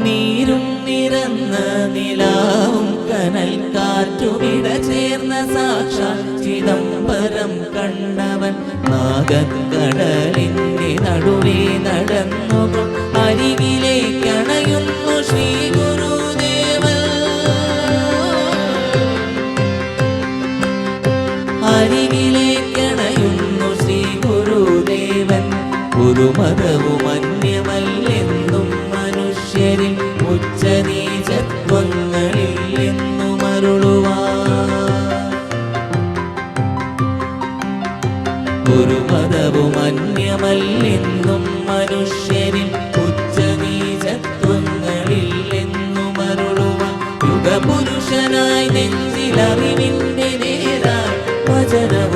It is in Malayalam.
നീരും നിറന്ന നിലാവും കനൽ കാറ്റുമിട ചേർന്ന സാക്ഷാൽ ചിദംബരം കണ്ടവൻ നാഗക്കടലിന്റെ നടുവേ നടന്നു അരികിലേക്കണയുന്നു ശ്രീ ഗുരുദേവൻ. അരികിലേക്കണയുന്നു ശ്രീ ഗുരുദേവൻ. ഒരു മതവും അന്യമല്ലെന്നും മനുഷ്യരിൽ ഉച്ചനീചത്വങ്ങളില്ലെന്നും അരുളുവാൻ. ഒരു മതവും അന്യമല്ലെന്നും മനുഷ്യരിൽ ഉച്ചനീചത്വങ്ങളില്ലെന്നും അരുളുവാൻ. യുഗപുരുഷനായി നെഞ്ചിലറിവിന്റെ നേരായി വചനം